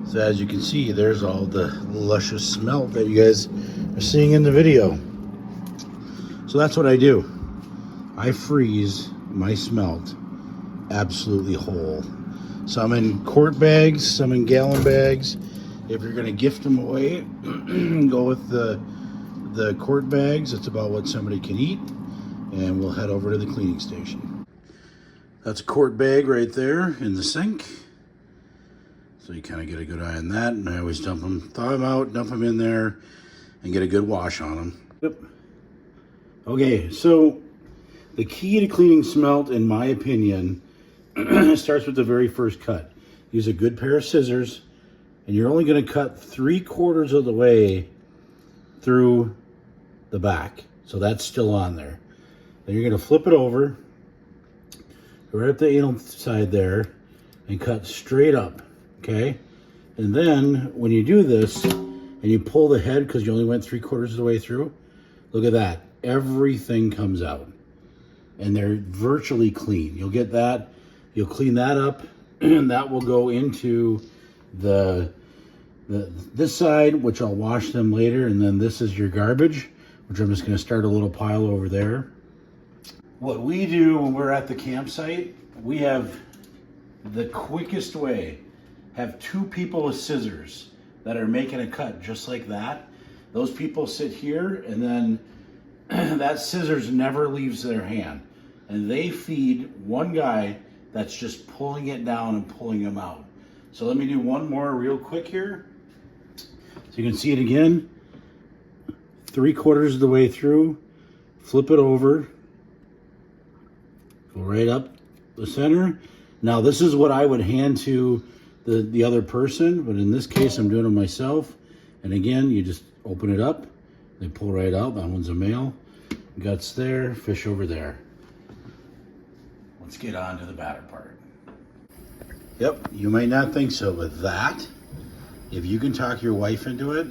So as you can see, there's all the luscious smelt that you guys are seeing in the video. So that's what I do. I freeze my smelt absolutely whole. Some in quart bags, some in gallon bags. If you're gonna gift them away, go with the quart bags. It's about what somebody can eat. And we'll head over to the cleaning station. That's a quart bag right there in the sink. So you kind of get a good eye on that. And I always dump them, thaw them out, dump them in there, and get a good wash on them. Yep. Okay, so the key to cleaning smelt, in my opinion, starts with the very first cut. Use a good pair of scissors, and you're only going to cut 3/4 of the way through the back. So that's still on there. Then you're going to flip it over, right at the anal side there, and cut straight up, okay? And then when you do this, and you pull the head, because you only went 3/4 of the way through, look at that. Everything comes out. And they're virtually clean. You'll get that. You'll clean that up, and that will go into this side, which I'll wash them later, and then this is your garbage, which I'm just going to start a little pile over there. What we do when we're at the campsite, we have the quickest way. Have 2 people with scissors that are making a cut just like that. Those people sit here, and then that scissors never leaves their hand. And they feed one guy that's just pulling it down and pulling them out. So let me do one more real quick here. So you can see it again. 3/4 of the way through. Flip it over. Go right up the center. Now this is what I would hand to the other person, but in this case I'm doing it myself. And again, you just open it up. They pull right out. That one's a male. Guts there, fish over there. Let's get on to the batter part. Yep, you might not think so, but that, if you can talk your wife into it,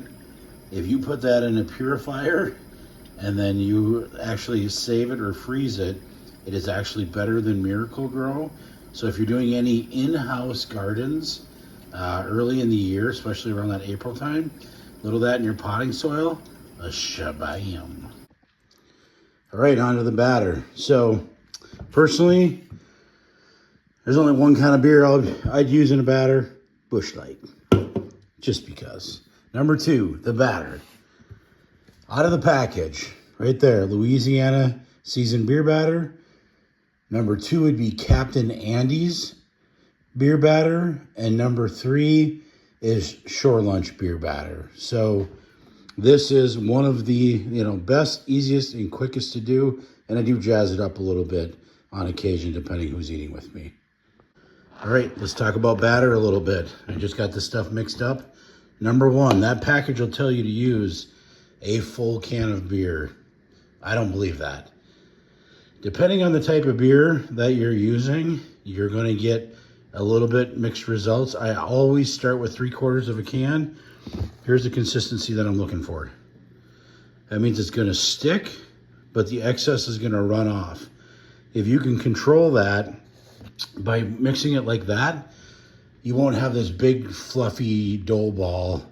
if you put that in a purifier and then you actually save it or freeze it, it is actually better than Miracle-Gro. So if you're doing any in-house gardens early in the year, especially around that April time, little of that in your potting soil, a shabam. All right, on to the batter. So personally, there's only one kind of beer I'd use in a batter, Busch Light, just because. Number 2, the batter. Out of the package, right there, Louisiana seasoned beer batter. Number 2 would be Captain Andy's beer batter. And number 3 is Shore Lunch beer batter. So this is one of the best, easiest, and quickest to do. And I do jazz it up a little bit on occasion, depending who's eating with me. All right, let's talk about batter a little bit. I just got this stuff mixed up. Number 1, that package will tell you to use a full can of beer. I don't believe that. Depending on the type of beer that you're using, you're going to get a little bit mixed results. I always start with 3/4 of a can. Here's the consistency that I'm looking for. That means it's going to stick, but the excess is going to run off. If you can control that by mixing it like that, you won't have this big fluffy dough ball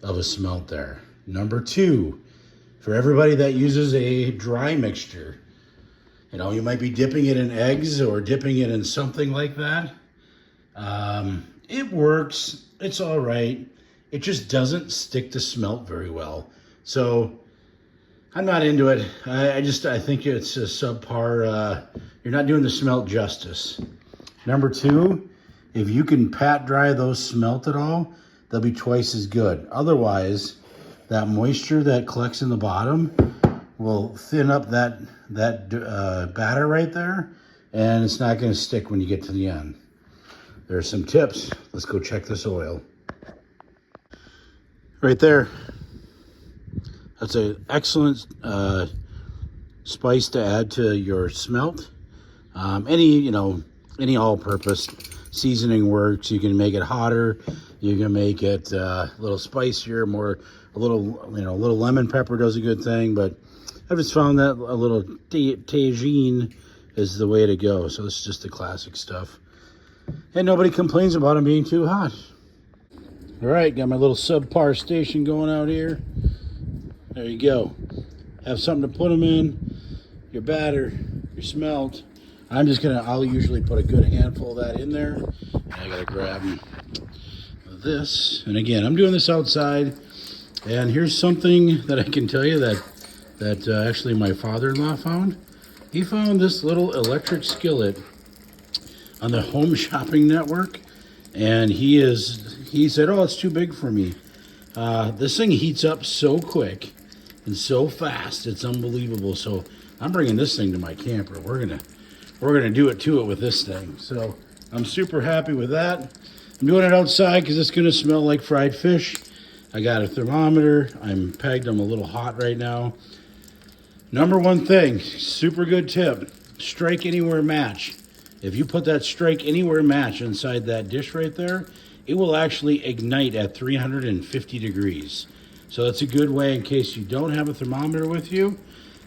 of a smelt there. Number 2, for everybody that uses a dry mixture, you might be dipping it in eggs or dipping it in something like that. It works. It's all right. It just doesn't stick to smelt very well. So I'm not into it. I think it's a subpar. You're not doing the smelt justice. Number 2, if you can pat dry those smelt at all, they'll be twice as good. Otherwise, that moisture that collects in the bottom will thin up that batter right there, and it's not going to stick when you get to the end. There are some tips. Let's go check this oil. Right there. That's an excellent spice to add to your smelt. Any all-purpose seasoning works. You can make it hotter. You can make it a little spicier, a little lemon pepper does a good thing, but I've just found that a little tagine is the way to go. So this is just the classic stuff. And nobody complains about them being too hot. All right, got my little subpar station going out here. There you go. Have something to put them in. Your batter, your smelt. I'll usually put a good handful of that in there. And I gotta grab this. And again, I'm doing this outside. And here's something that I can tell you that actually my father-in-law found. He found this little electric skillet on the Home Shopping Network. And he said, oh, it's too big for me. This thing heats up so quick and so fast, it's unbelievable. So I'm bringing this thing to my camper. We're gonna do it to it with this thing. So I'm super happy with that. I'm doing it outside because it's gonna smell like fried fish. I got a thermometer. I'm pegged. I'm a little hot right now. Number one thing, super good tip: strike anywhere match. If you put that strike anywhere match inside that dish right there, it will actually ignite at 350 degrees. So that's a good way in case you don't have a thermometer with you,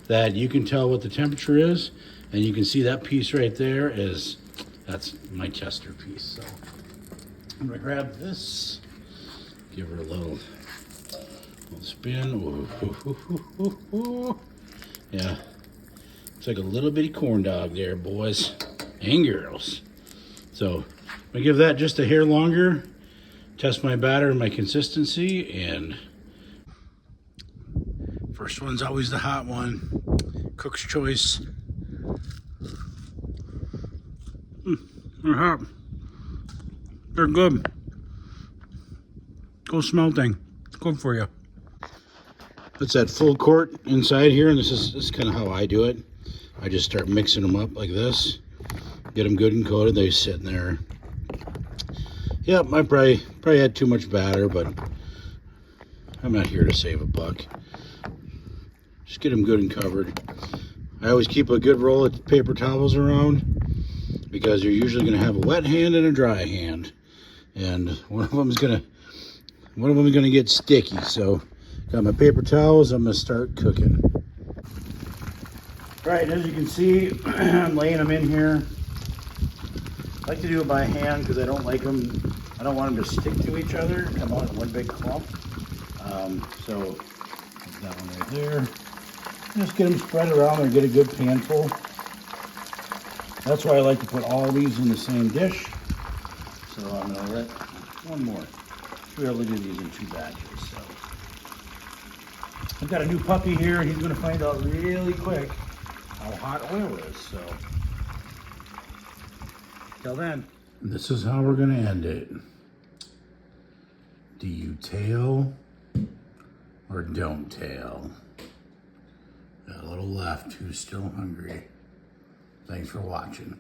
that you can tell what the temperature is. And you can see that piece right there that's my tester piece. So I'm gonna grab this, give her a little spin. Ooh, ooh, ooh, ooh, ooh. Yeah, it's like a little bitty corn dog there, boys and girls. So I'm gonna give that just a hair longer, test my batter and my consistency, and first one's always the hot one. Cook's choice. They're hot. They're good. Go smelting. Good for you. It's that full quart inside here, and this is kind of how I do it. I just start mixing them up like this. Get them good and coated. They sit in there. Yep, I probably had too much batter, but I'm not here to save a buck. Just get them good and covered. I always keep a good roll of paper towels around because you're usually going to have a wet hand and a dry hand, and one of them is going to get sticky. So, got my paper towels. I'm going to start cooking. All right, as you can see, I'm laying them in here. I like to do it by hand because I don't want them to stick to each other and come out in one big clump. So put that one right there. Just get them spread around and get a good panful. That's why I like to put all these in the same dish. So I'm gonna let one more. Should be able to do these in 2 batches. So I've got a new puppy here, and he's gonna find out really quick how hot oil is. So till then, this is how we're gonna end it. Do you tail or don't tail? Got a little left. Who's still hungry? Thanks for watching.